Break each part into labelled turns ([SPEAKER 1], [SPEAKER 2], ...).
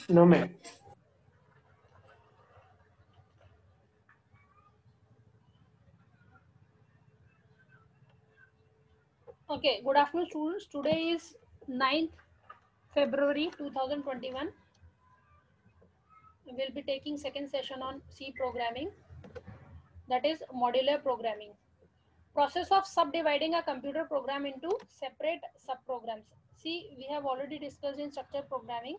[SPEAKER 1] No, ma'am.
[SPEAKER 2] Okay, good afternoon students. Today is 9th February 2021. We'll be taking second session on C programming, that is modular programming. Process of subdividing a computer program into separate subprograms. See, we have already discussed in structured programming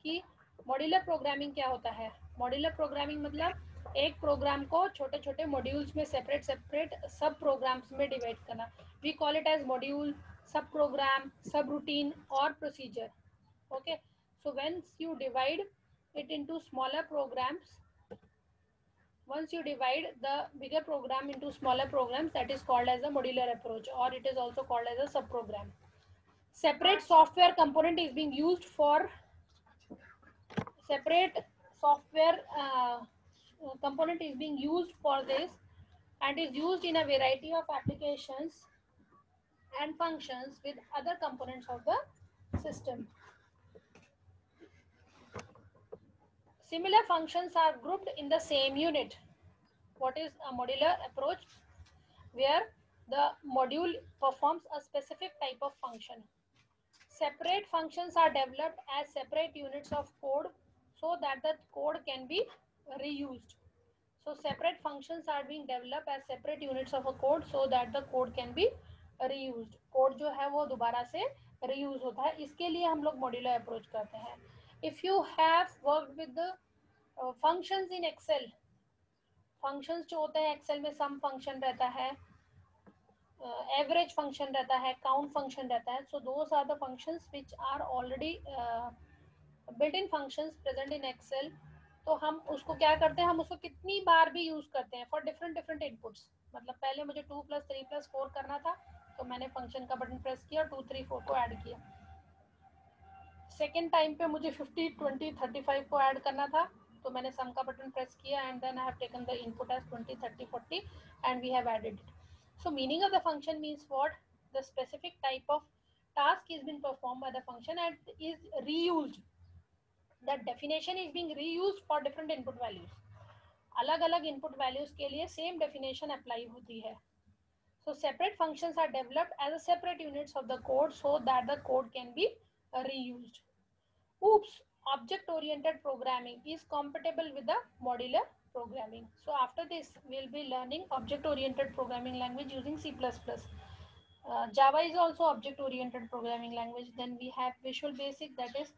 [SPEAKER 2] कि modular programming क्या होता है. Modular programming मतलब एक programme को छोटे छोटे modules में सेपरेट सेपरेट सब प्रोग्राम्स में डिवाइड करना. We call it as module, subprogram, subroutine और procedure. Okay, so once you divide it into smaller programs, once you divide the bigger program into smaller programs, that is called as a modular approach, or it is also called as a subprogram. Separate software component is being used for separate software component is being used for this, and is used in a variety of applications and functions with other components of the system. Similar functions are grouped in the same unit. What is a modular approach? Where the module performs a specific type of function. Separate functions are developed as separate units of code so that the code can be reused. So separate functions are being developed as separate units of a code so that the code can be reused. Code जो है वो दोबारा से reuse होता है. इसके लिए हम लोग modular approach करते हैं. If you have worked with the functions in Excel, functions जो होते हैं Excel में sum function रहता है, average function रहता है, count function रहता है. So those are the functions which are already built-in functions present in Excel. तो हम उसको क्या करते हैं, हम उसको कितनी बार भी यूज करते हैं फॉर डिफरेंट डिफरेंट इनपुट्स. मतलब पहले मुझे 2 + 3 + 4 करना था, तो मैंने फंक्शन का बटन प्रेस किया, 2 3 4 को ऐड किया. सेकेंड टाइम पे मुझे 50 20 35 को ऐड करना था, तो मैंने सम का बटन प्रेस किया and then I have taken the input as 20 30 40 and we have added it. So meaning of the function means what? The specific type of task is being performed by the function and is reused. That definition is being reused for different input values. अलग अलग input values के लिए same definition apply होती है. So separate functions are developed as a separate units of the code so that the code can be reused. Oops, object-oriented programming is compatible with the modular programming. So after this, we'll be learning object-oriented programming language using C++. Java is also object-oriented programming language. Then we have Visual Basic, that is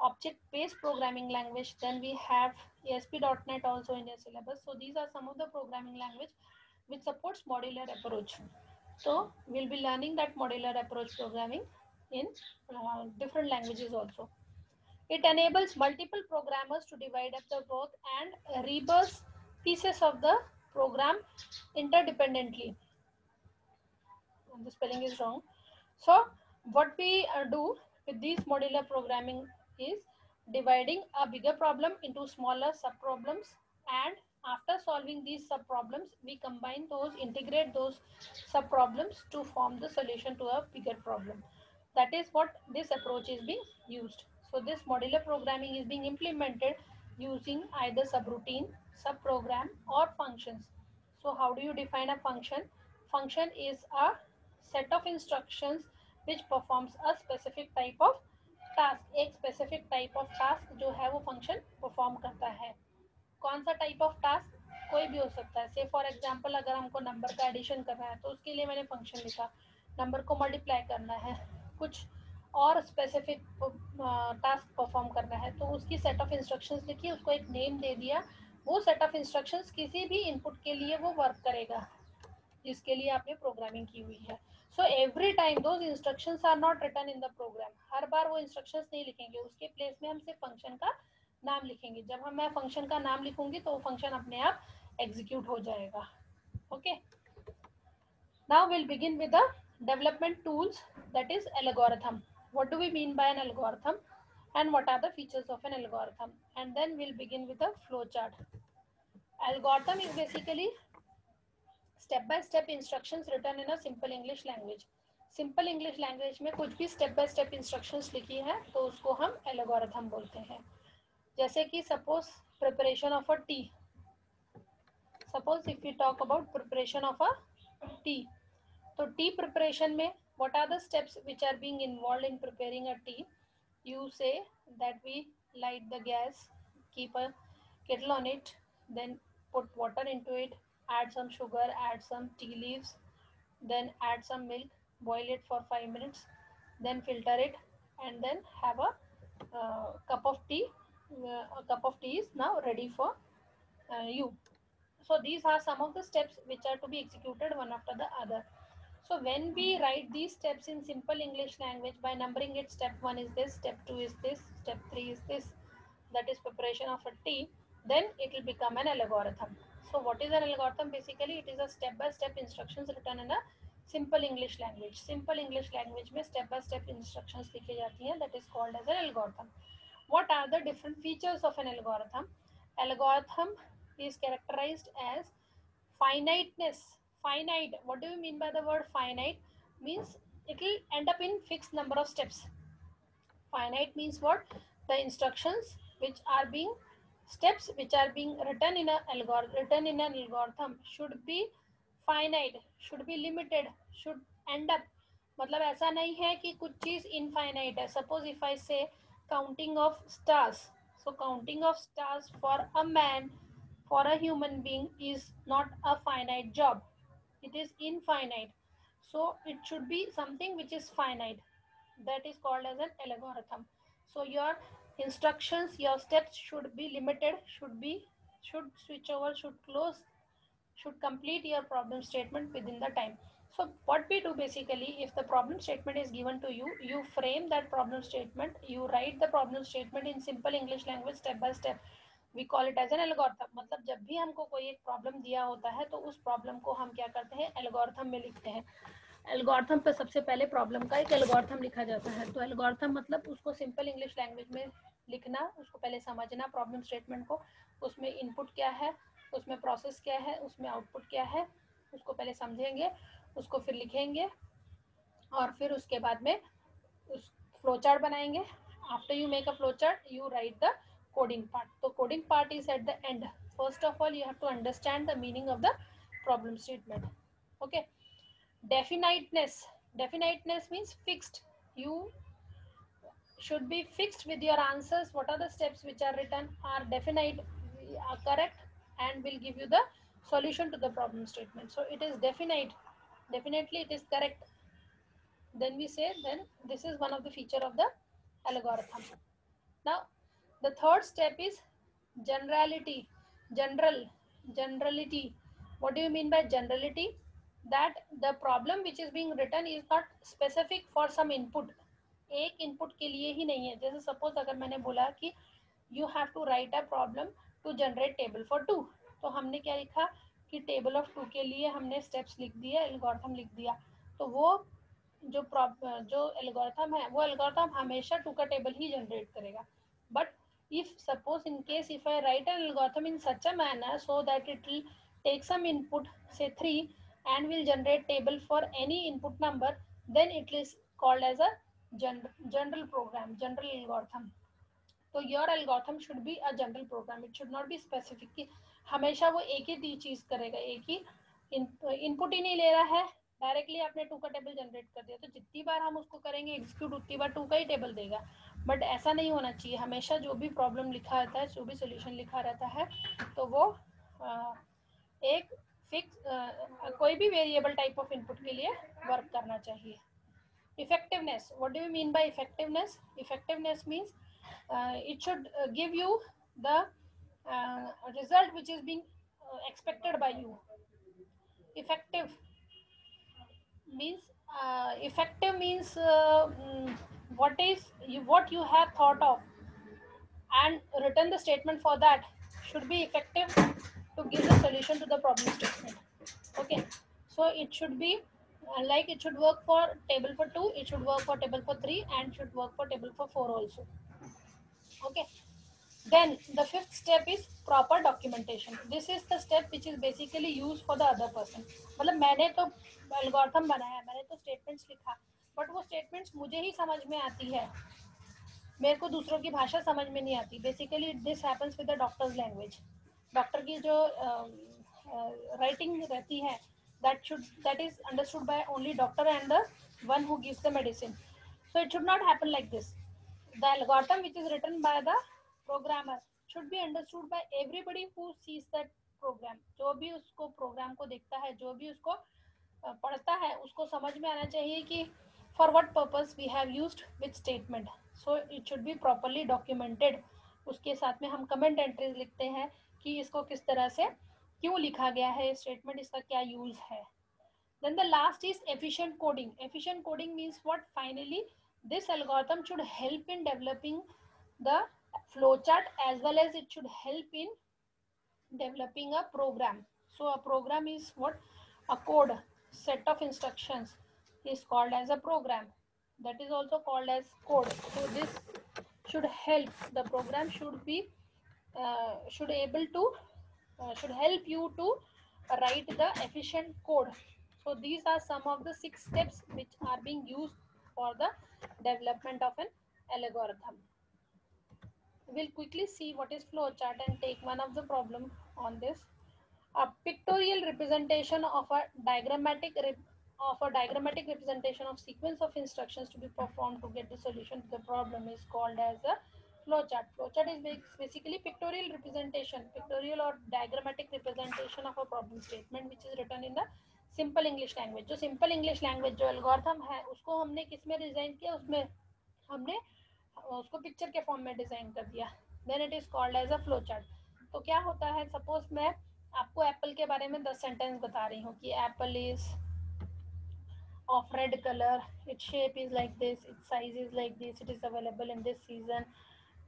[SPEAKER 2] object-based programming language. Then we have ASP.NET also in your syllabus. So these are some of the programming language which supports modular approach. So we'll be learning that modular approach programming in different languages also. It enables multiple programmers to divide up the work and reverse pieces of the program interdependently. The spelling is wrong. So what we do with these modular programming is dividing a bigger problem into smaller subproblems, and after solving these subproblems, we combine those, integrate those subproblems to form the solution to a bigger problem. That is what this approach is being used. So this modular programming is being implemented using either subroutine, subprogram, or functions. So how do you define a function? Function is a set of instructions which performs a specific type of task. एक specific type of task जो है वो function perform करता है. कौन सा type of task? कोई भी हो सकता है. से फॉर एग्जांपल अगर हमको नंबर का एडिशन करना है तो उसके लिए मैंने फंक्शन लिखा, नंबर को मल्टीप्लाई करना है, कुछ और स्पेसिफिक टास्क परफॉर्म करना है तो उसकी सेट ऑफ इंस्ट्रक्शंस लिखी, उसको एक नेम दे दिया. वो सेट ऑफ इंस्ट्रक्शंस किसी भी इनपुट के लिए वो वर्क करेगा जिसके लिए आपने प्रोग्रामिंग की हुई है. So every time those instructions are not written in the program. हर बार वो इंस्ट्रक्शंस नहीं लिखेंगे, उसके प्लेस में हम सिर्फ फंक्शन का नाम लिखेंगे. जब हम मैं फंक्शन का नाम लिखूंगी तो वो फंक्शन अपने आप एग्जीक्यूट हो जाएगा. Okay, now will begin with the development tools, that is algorithm. What do we mean by an algorithm and what are the features of an algorithm? And then we'll begin with the flow chart. Algorithm is basically step by step instructions written in a simple English language. Simple English language में कुछ भी step by step instructions लिखी है तो उसको हम algorithm बोलते हैं. जैसे कि suppose preparation of a T, suppose if you talk about preparation of a T, तो टी प्रिपरेशन में what are the steps which are being involved in preparing a tea? You say that we light the gas, keep a kettle on it, then put water into it, add some sugar, add some tea leaves, then add some milk, boil it for 5 minutes, then filter it, and then have a cup of tea. A cup of tea is now ready for you. So these are some of the steps which are to be executed one after the other. So when we write these steps in simple English language by numbering it, step 1 is this, step 2 is this, step 3 is this, that is preparation of a tea, then it will become an algorithm. So what is an algorithm? Basically it is a step by step instructions written in a simple English language. Simple English language में step by step instructions लिखी जाती हैं, that is called as an algorithm. What are the different features of an algorithm? Algorithm is characterized as finiteness. Finite, what do you mean by the word finite? Means it will end up in fixed number of steps. Finite means what? The instructions which are being steps which are being written in an algorithm should be finite, should be limited, should end up, मतलब ऐसा नहीं है कि कुछ चीज infinite है. Suppose if I से counting of stars, so counting of stars for a man, for a human being is not a finite job, it is infinite. So it should be something which is finite, that is called as an algorithm. So your instructions, your steps should be limited, should switch over, should close, should complete your problem statement within the time. So what we do basically, if the problem statement is given to you, you frame that problem statement, you write the problem statement in simple English language step by step. We call it as an algorithm. मतलब जब भी हमको कोई एक problem दिया होता है तो उस प्रॉब्लम को हम क्या करते हैं, एल्गोरिथम में लिखते हैं. एल्गोरिथम पे सबसे पहले प्रॉब्लम का एक एल्गोरिथम लिखा जाता है. तो एल्गोरिथम मतलब उसको सिंपल इंग्लिश लैंग्वेज में लिखना, उसको पहले समझना प्रॉब्लम स्टेटमेंट को, उसमें इनपुट क्या है, उसमें प्रोसेस क्या है, उसमें आउटपुट क्या है, उसको पहले समझेंगे, उसको फिर लिखेंगे और फिर उसके बाद में उस फ्लो चार्ट बनाएंगे. After you make a flow chart you right the coding part. So coding part is at the end. First of all you have to understand the meaning of the problem statement. Okay. Definiteness means fixed. You should be fixed with your answers. What are the steps which are written are definite, are correct, and will give you the solution to the problem statement. So it is definite, definitely it is correct. Then we say, then this is one of the feature of the algorithm. Now the third step is generality. Generality. What do you mean by generality? That the problem which is being written is not specific for some input. एक input के लिए ही नहीं है. जैसे suppose अगर मैंने बोला कि you have to write a problem to generate table for 2, तो हमने क्या लिखा कि टेबल ऑफ 2 के लिए हमने स्टेप्स लिख दिए, एल्गोरिथम लिख दिया. तो वो जो एल्गोरिथम है वो एल्गोरिथम हमेशा 2 का टेबल ही जनरेट करेगा. But if suppose in case if I write an algorithm in such a manner so that it will take some input, say 3, and will generate table for any input number, then it is called as a general program, general algorithm. तो your algorithm should be a general program. It should not be specific कि हमेशा वो एक ही चीज करेगा, एक ही input ही नहीं ले रहा है, डायरेक्टली आपने 2 का टेबल जनरेट कर दिया, तो जितनी बार हम उसको करेंगे एग्जीक्यूट उतनी बार 2 का ही टेबल देगा. बट ऐसा नहीं होना चाहिए. हमेशा जो भी प्रॉब्लम लिखा रहता है, जो भी सोल्यूशन लिखा रहता है, तो वो एक फिक्स कोई भी वेरिएबल टाइप ऑफ इनपुट के लिए वर्क करना चाहिए. Effectiveness. What do you mean by effectiveness? Effectiveness means it should give you the result which is being expected by you. Effective means what you have thought of and written the statement for that should be effective to give the solution to the problem statement. Okay, so it should be like it should work for table for 2, it should work for table for 3, and should work for table for 4 also. Okay, then the fifth step is proper documentation. This is the step which is basically used for the other person. मतलब मैंने तो algorithm बनाया, मैंने तो statements लिखा, but वो statements मुझे ही समझ में आती है, मेरे को दूसरों की भाषा समझ में नहीं आती. Basically this happens with the doctors language. Doctor की जो राइटिंग रहती है, that is understood by only doctor and the one who gives the medicine. So it should not happen like this. The algorithm which is written by the programmer should be understood by everybody who sees that program. जो भी उसको programme को देखता है, जो भी उसको पढ़ता है, उसको समझ में आना चाहिए कि for what purpose we have used which statement. So it should be properly documented. उसके साथ में हम कमेंट एंट्रीज लिखते हैं कि इसको किस तरह से क्यों लिखा गया है स्टेटमेंट, इसका क्या यूज है. Then the last is efficient coding. Efficient coding means what? Finally, this algorithm should help in developing the flowchart as well as it should help in developing a program. So a program is what? A code, set of instructions is called as a program. That is also called as code. So this should help. The program should be should able to should help you to write the efficient code. So these are some of the 6 steps which are being used for the development of an algorithm. We'll quickly see what is flowchart and take one of the problem on this. A pictorial representation of a diagrammatic representation of sequence of instructions to be performed to get the solution to the problem is called as a flowchart. Flowchart is basically pictorial representation, pictorial or diagrammatic representation of a problem statement which is written in the simple English language. जो simple English language जो algorithm है उसको हमने किस में design किया, उसमें हमने उसको पिक्चर के फॉर्म में डिजाइन कर दिया. Then it is called as a flow chart. तो क्या होता है, सपोज मैं आपको एप्पल के बारे में 10 सेंटेंस बता रही हूँ कि Apple is of red color, its shape is like this, its size is like this, it is available in this season.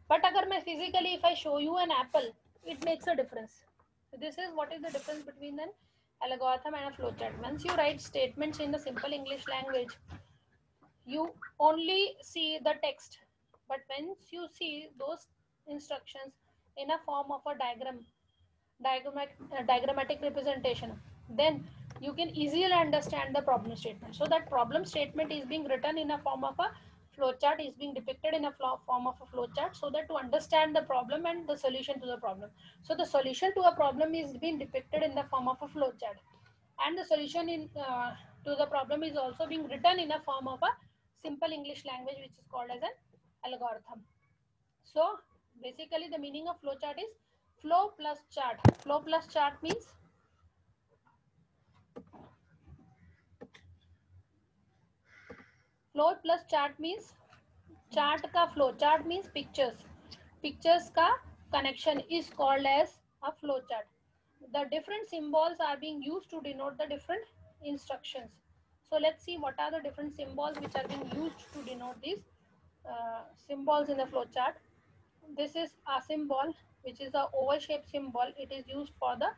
[SPEAKER 2] But agar मैं physically if I show you an apple, it makes a difference. So this is what is the difference between an algorithm and a flowchart. Once you write statements in the simple English language, you only see the text, but once you see those instructions in a form of a diagrammatic representation, then you can easily understand the problem statement. So that problem statement is being written in a form of a flowchart, is being depicted in a form of a flowchart, so that to understand the problem and the solution to the problem. So the solution to a problem is being depicted in the form of a flowchart, and the solution to the problem is also being written in a form of a simple English language, which is called as an algorithm. So basically the meaning of flowchart is flow plus chart. Flow plus chart means chart का flow. Chart means pictures. Pictures का connection is called as a flow chart. The different symbols are being used to denote the different instructions. So let's see what are the different symbols which are being used to denote these symbols in the flow chart. This is a symbol which is a oval shaped symbol. It is used for the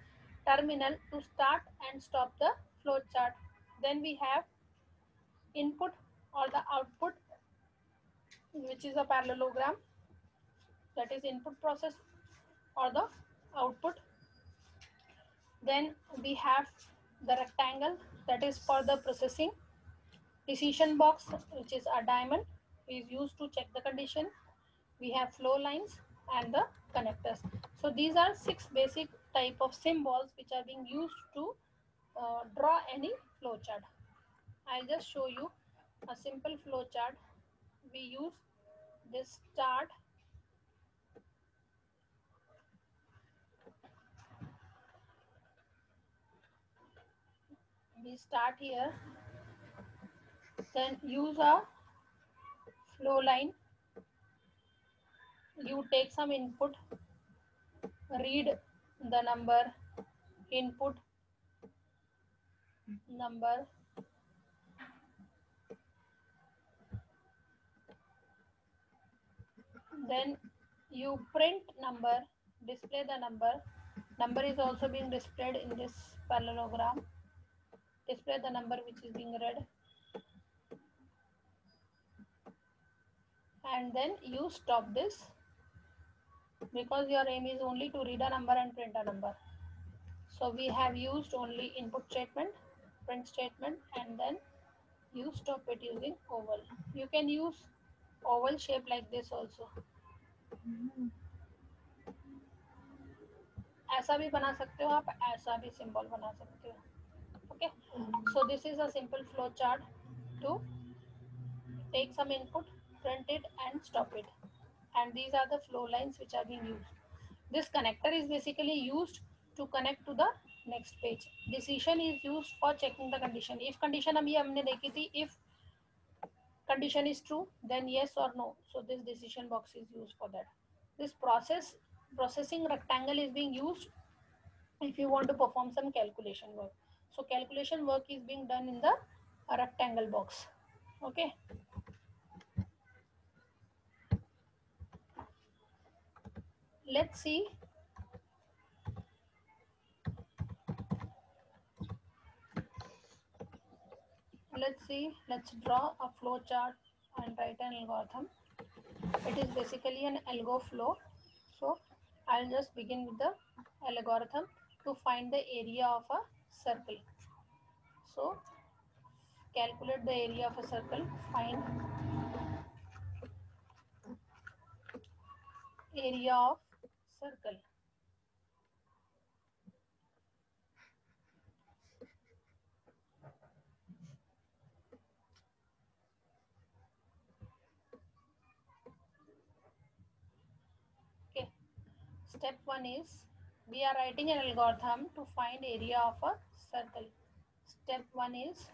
[SPEAKER 2] terminal to start and stop the flow chart. Then we have input or the output, which is a parallelogram, that is input process or the output. Then we have the rectangle, that is for the processing. Decision box, which is a diamond, is used to check the condition. We have flow lines and the connectors. So these are 6 basic type of symbols which are being used to draw any flow chart. I'll just show you a simple flow chart. We use this chart. We start here, then use a flow line. You take some input, read the number, input number, then you print number, display the number. Number is also being displayed in this parallelogram. Display the number which is being read, and then you stop this, because your aim is only to read a number and print a number. So we have used only input statement, print statement, and then you stop it using oval. You can use oval shape like this also. ऐसा भी बना सकते हो आप, ऐसा भी symbol बना सकते हो. Okay, so this is a simple flow chart to take some input, print it and stop it, and these are the flow lines which are being used. This connector is basically used to connect to the next page. Decision is used for checking the condition. If condition अभी हमने देखी थी, if condition is true, then yes or no. So this decision box is used for that. This processing rectangle is being used if you want to perform some calculation work. So calculation work is being done in the rectangle box. Okay. Let's see. Let's draw a flow chart and write an algorithm. It is basically an algo flow. So I'll just begin with the algorithm to find the area of a circle. So calculate the area of a circle, find area of circle. Okay, step 1 is we are writing an algorithm to find area of a circle. Step 1 is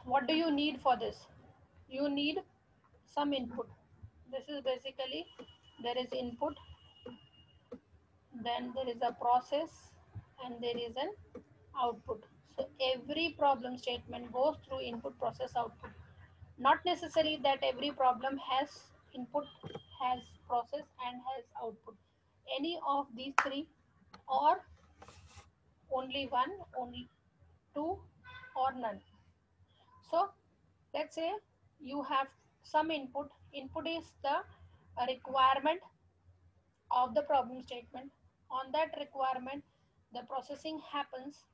[SPEAKER 2] what do you need for this? You need some input. This is basically there is input, then there is a process, and there is an output. So every problem statement goes through input, process, output. Not necessary that every problem has input, has process and has output. Any of these three, or only one, only two, or none. So let's say you have some input. Input is the requirement of the problem statement. On that requirement, the processing happens.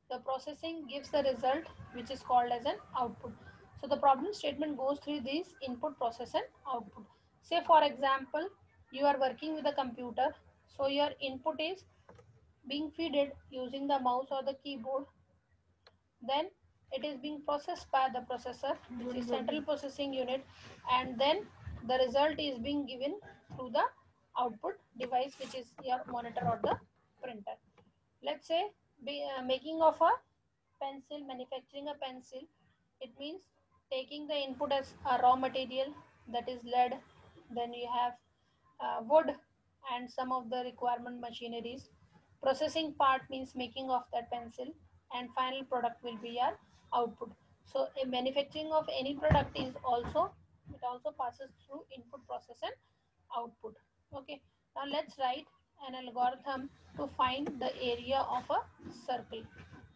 [SPEAKER 2] The processing gives the result, which is called as an output. So the problem statement goes through these input, process and output. Say for example, you are working with a computer. So your input is being fed using the mouse or the keyboard. Then it is being processed by the processor, which is central processing unit, and then the result is being given through the output device, which is your monitor or the printer. Let's say making of a pencil, manufacturing a pencil, it means taking the input as a raw material, that is lead, then you have wood and some of the requirement machineries. Processing part means making of that pencil, and final product will be your output. So a manufacturing of any product is also, it also passes through input, process and output. Okay, now let's write an algorithm to find the area of a circle.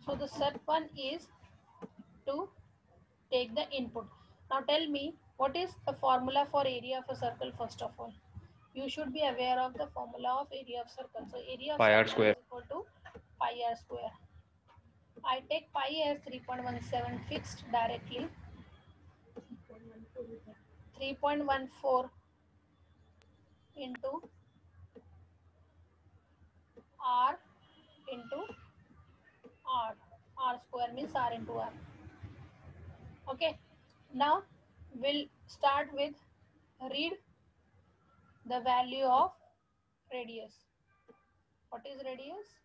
[SPEAKER 2] So the step 1 is to take the input. Now tell me, what is the formula for area of a circle? First of all, you should be aware of the formula of area of circle. So area of
[SPEAKER 1] Pi r
[SPEAKER 2] circle
[SPEAKER 1] square.
[SPEAKER 2] is equal to pi r square. I take pi as 3.17 fixed directly. 3.14 into r into r. R square means r into r. Okay. Now we'll start with read the value of radius. What is radius?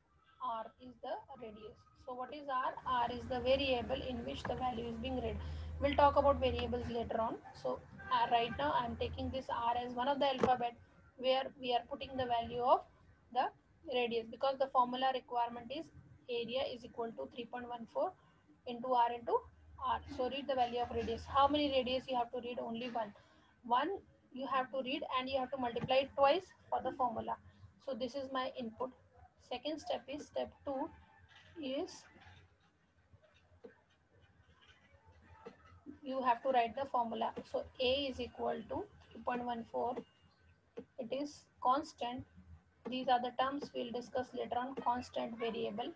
[SPEAKER 2] R is the radius. So what is R? R is the variable in which the value is being read. We'll talk about variables later on. So right now I am taking this R as one of the alphabet where we are putting the value of the radius, because the formula requirement is area is equal to 3.14 into R into R. So read the value of radius. How many radius you have to read? Only one. One you have to read and you have to multiply it twice for the formula. So this is my input. Second step is step 2 is you have to write the formula. So A is equal to 3.14. It is constant. These are the terms we'll discuss later on. Constant variable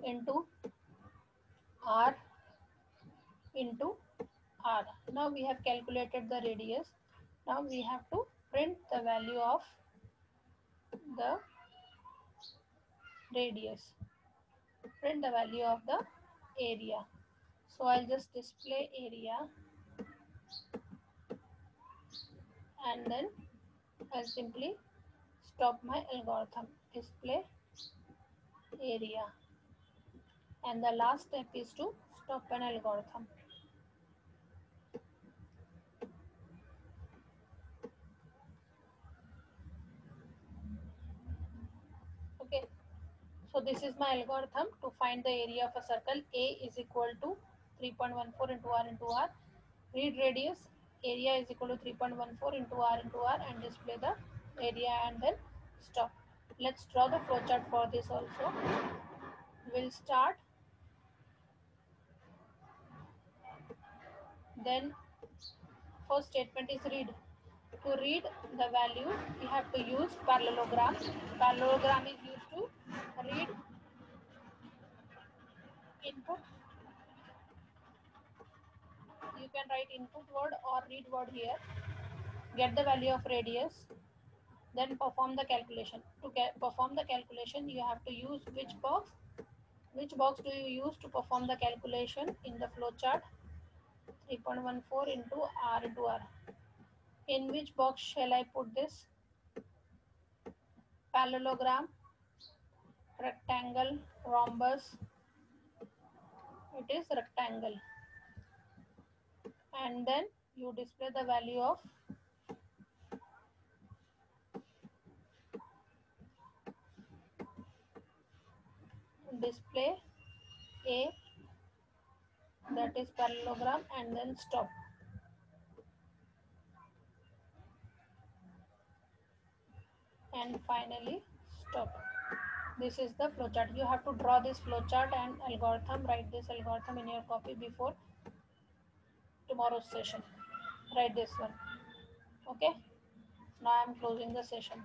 [SPEAKER 2] into R into r. Now we have calculated the radius. Now we have to print the value of the radius, print the value of the area. So I'll just display area, and then I'll simply stop my algorithm, display area, and the last step is to stop an algorithm. Okay, so this is my algorithm to find the area of a circle. A is equal to 3.14 into r into r. Read radius, area is equal to 3.14 into r, and display the area, and then stop. Let's draw the flowchart for this also. We'll start, then first statement is read. To read the value, we have to use parallelogram. Parallelogram is used to read input. You can write input word or read word here. Get the value of radius, then perform the calculation. To perform the calculation, you have to use which box? Which box do you use to perform the calculation in the flowchart? 3.14 into r into r. In which box shall I put this? Parallelogram, rectangle, rhombus. It is rectangle. And then you display the value of display A, that is parallelogram, and then stop. And finally stop. This is the flowchart. You have to draw this flowchart and algorithm, write this algorithm in your copy before tomorrow's session. Write this one. Okay. Now I am closing the session.